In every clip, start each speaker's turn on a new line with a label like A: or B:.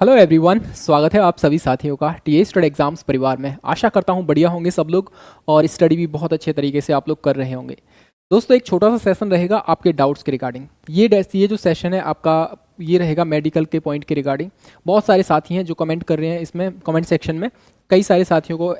A: Hello everyone, स्वागत है आप सभी साथियों का टीए स्टडी एग्जाम्स परिवार में। आशा करता हूँ बढ़िया होंगे सब लोग और स्टडी भी बहुत अच्छे तरीके से आप लोग कर रहे होंगे। दोस्तों, एक छोटा सा सेशन रहेगा आपके डाउट्स के रिगार्डिंग। ये जो सेशन है आपका, ये रहेगा मेडिकल के पॉइंट के रिगार्डिंग। बहुत सारे साथी हैं जो कमेंट कर रहे हैं इसमें कमेंट सेक्शन में। कई सारे साथियों को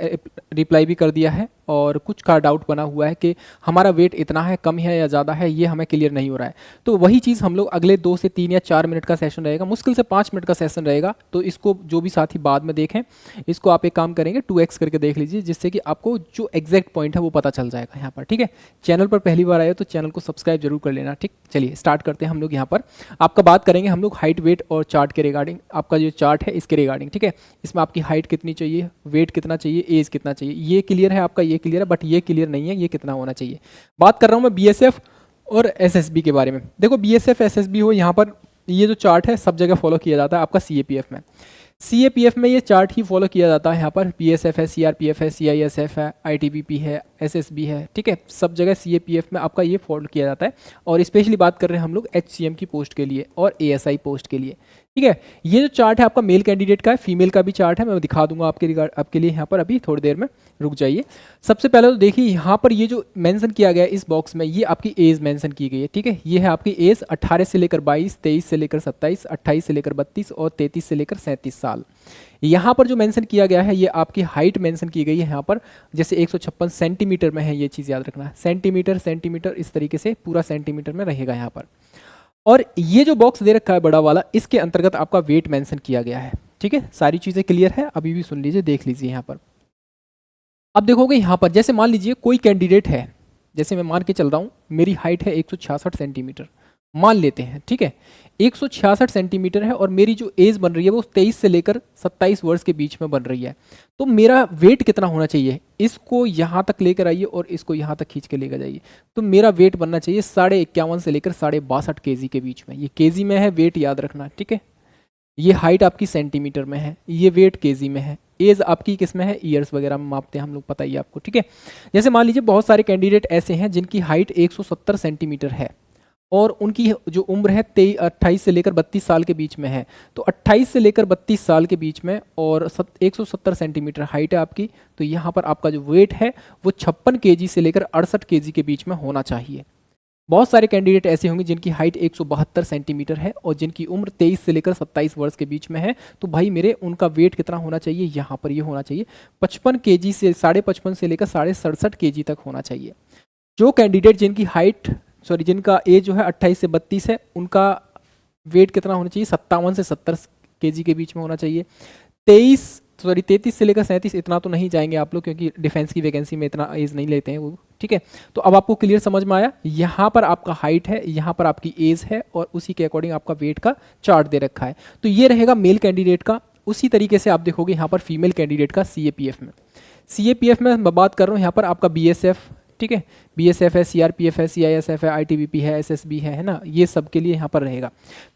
A: रिप्लाई भी कर दिया है और कुछ का डाउट बना हुआ है कि हमारा वेट इतना है, कम है या ज़्यादा है, ये हमें क्लियर नहीं हो रहा है। तो वही चीज़ हम लोग अगले 2 से 3 या 4 मिनट का सेशन रहेगा, मुश्किल से 5 मिनट का सेशन रहेगा। तो इसको जो भी साथी बाद में देखें, इसको आप एक काम करेंगे 2x करके देख लीजिए, जिससे कि आपको जो एग्जैक्ट पॉइंट है वो पता चल जाएगा यहाँ पर। ठीक है, चैनल पर पहली बार आए तो चैनल को सब्सक्राइब जरूर कर लेना। ठीक, चलिए स्टार्ट करते हैं हम लोग। यहाँ पर आपका बात करेंगे हम लोग हाइट, वेट और चार्ट के रिगार्डिंग। आपका जो चार्ट है इसके रिगार्डिंग, ठीक है, इसमें आपकी हाइट कितनी चाहिए, वेट कितना चाहिए, एज कितना चाहिए, ये क्लियर है आपका, ये क्लियर है, बट ये क्लियर नहीं है ये कितना होना चाहिए। बात कर रहा हूँ मैं बीएसएफ और एसएसबी के बारे में। देखो, बीएसएफ एसएसबी हो, यहाँ पर ये जो चार्ट है सब जगह फॉलो किया जाता है आपका सीएपीएफ में। सीएपीएफ में ये चार्ट ही फॉलो किया जाता है। यहाँ पर बीएसएफ है, सीआरपीएफ है, सीआईएसएफ है, आईटीबीपी है, एसएसबी है, ठीक है, सब जगह सीएपीएफ में आपका ये फॉलो किया जाता है। और स्पेशली बात कर रहे हैं हम लोग एचसीएम की पोस्ट के लिए और एएसआई पोस्ट के लिए। ठीक है, ये जो चार्ट है आपका मेल कैंडिडेट का है, फीमेल का भी चार्ट है, मैं दिखा दूंगा आपके लिए यहाँ पर। अभी थोड़ी देर में रुक जाइए। सबसे पहले तो देखिए यहाँ पर ये जो मेंशन किया गया है इस बॉक्स में, ये आपकी एज मेंशन की गई है। ठीक है, ये है आपकी एज 18 से लेकर 22, 23 से लेकर 27, 28 से लेकर 32 और 33 से लेकर 37 साल। यहाँ पर जो मेंशन किया गया है ये आपकी हाइट मेंशन की गई है यहाँ पर, जैसे 156 सेंटीमीटर में है, ये चीज़ याद रखना है। सेंटीमीटर सेंटीमीटर इस तरीके से पूरा सेंटीमीटर में रहेगा यहाँ पर। और ये जो बॉक्स दे रखा है बड़ा वाला, इसके अंतर्गत आपका वेट मेंशन किया गया है। ठीक है, सारी चीज़ें क्लियर है, अभी भी सुन लीजिए, देख लीजिए यहाँ पर। अब देखोगे यहाँ पर, जैसे मान लीजिए कोई कैंडिडेट है, जैसे मैं मान के चल रहा हूँ मेरी हाइट है 166 सेंटीमीटर मान लेते हैं। ठीक है, 166 सेंटीमीटर है और मेरी जो एज बन रही है वो 23 से लेकर 27 वर्ष के बीच में बन रही है। तो मेरा वेट कितना होना चाहिए, इसको यहाँ तक लेकर आइए और इसको यहाँ तक खींच के लेकर जाइए। तो मेरा वेट बनना चाहिए 51.5 से लेकर 62.5 केजी के बीच में। ये केजी में है, वेट याद रखना। ठीक है, ये हाइट आपकी सेंटीमीटर में है, ये वेट केजी में है, एज आपकी किस में है, ईयर्स वगैरह में मापते हैं हम लोग, पता ही है आपको। ठीक है, जैसे मान लीजिए बहुत सारे कैंडिडेट ऐसे हैं जिनकी हाइट 170 सेंटीमीटर है और उनकी जो उम्र है 28 से लेकर 32 साल के बीच में है। तो 28 से लेकर 32 साल के बीच में और 170 सेंटीमीटर हाइट है आपकी, तो यहाँ पर आपका जो वेट है वो 56 केजी से लेकर 68 केजी के बीच में होना चाहिए। बहुत सारे कैंडिडेट ऐसे होंगे जिनकी हाइट 172 सेंटीमीटर है और जिनकी उम्र 23 से लेकर 27 वर्ष के बीच में है। तो भाई मेरे उनका वेट कितना होना चाहिए, यहाँ पर ये होना चाहिए 55 केजी से 55.5 से लेकर 67.5 केजी तक होना चाहिए। जो कैंडिडेट जिनका एज जो है 28 से 32 है, उनका वेट कितना होना चाहिए, 57 से 70 केजी के बीच में होना चाहिए। 33 से लेकर 37 इतना तो नहीं जाएंगे आप लोग, क्योंकि डिफेंस की वैकेंसी में इतना एज नहीं लेते हैं वो। ठीक है, तो अब आपको क्लियर समझ में आया। यहाँ पर आपका हाइट है, यहाँ पर आपकी एज है और उसी के अकॉर्डिंग आपका वेट का चार्ट दे रखा है। तो ये रहेगा मेल कैंडिडेट का। उसी तरीके से आप देखोगे यहाँ पर फीमेल कैंडिडेट का सीएपीएफ में मैं बात कर रहा हूँ यहाँ पर आपका बीएसएफ। ठीक है, बीएसएफ है, सीआरपीएफ है, सीआईएसएफ है, आईटीबीपी है, एसएसबी है ना, ये सब के लिए यहाँ पर रहेगा।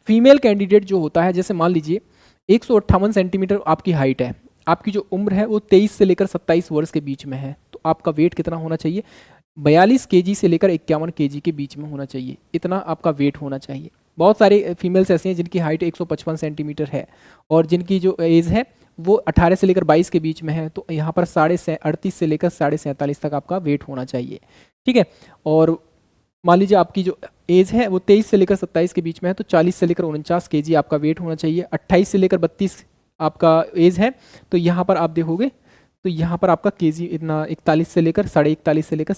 A: फीमेल कैंडिडेट जो होता है, जैसे मान लीजिए 158 सेंटीमीटर आपकी हाइट है, आपकी जो उम्र है वो 23 से लेकर 27 वर्ष के बीच में है। तो आपका वेट कितना होना चाहिए, 42 केजी से लेकर 51 केजी के बीच में होना चाहिए, इतना आपका वेट होना चाहिए। बहुत सारे फीमेल्स ऐसे हैं जिनकी हाइट 155 सेंटीमीटर है और जिनकी जो एज है वो 18 से लेकर 22 के बीच में है। तो यहाँ पर 38 से लेकर 47.5 तक आपका वेट होना चाहिए। ठीक है, और मान लीजिए आपकी जो एज है वो 23 से लेकर 27 के बीच में है, तो 40 से लेकर 49 केजी आपका वेट होना चाहिए। 28 से लेकर 32 आपका एज है, तो यहाँ पर आप देखोगे तो यहाँ पर आपका केजी इतना 41 से लेकर 41.5 से लेकर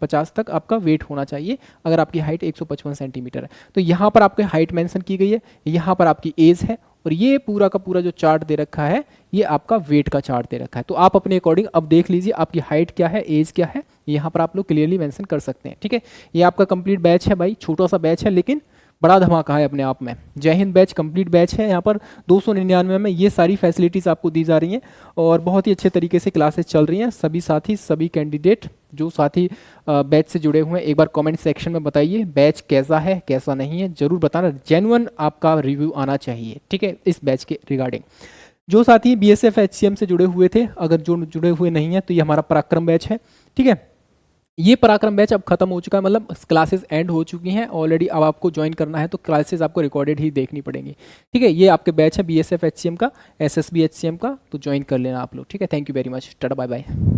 A: 50 तक आपका वेट होना चाहिए, अगर आपकी हाइट 155 सेंटीमीटर है। तो यहाँ पर आपकी हाइट मेंशन की गई है, यहाँ पर आपकी एज है और ये पूरा का पूरा जो चार्ट दे रखा है ये आपका वेट का चार्ट दे रखा है। तो आप अपने अकॉर्डिंग अब देख लीजिए आपकी हाइट क्या है, एज क्या है, यहाँ पर आप लोग क्लियरली मेंशन कर सकते हैं। ठीक है, ये आपका कंप्लीट बैच है भाई, छोटा सा बैच है लेकिन बड़ा धमाका है अपने आप में। जय हिंद बैच कंप्लीट बैच है, यहाँ पर 299 में ये सारी फैसिलिटीज़ आपको दी जा रही हैं और बहुत ही अच्छे तरीके से क्लासेस चल रही हैं। सभी साथी, सभी कैंडिडेट जो साथी बैच से जुड़े हुए हैं, एक बार कमेंट सेक्शन में बताइए बैच कैसा है कैसा नहीं है, जरूर बताना। जेन्युइन आपका रिव्यू आना चाहिए। ठीक है, इस बैच के रिगार्डिंग जो साथी बीएसएफ एचसीएम से जुड़े हुए थे, अगर जो जुड़े हुए नहीं है तो ये हमारा पराक्रम बैच है। ठीक है, ये पराक्रम बैच अब खत्म हो चुका है, मतलब क्लासेस एंड हो चुकी हैं ऑलरेडी। अब आपको ज्वाइन करना है तो क्लासेस आपको रिकॉर्डेड ही देखनी पड़ेंगी, ठीक है। ये आपके बैच है BSF HCM का, SSB HCM का, तो ज्वाइन कर लेना आप लोग, ठीक है। Thank you very much, tata bye bye.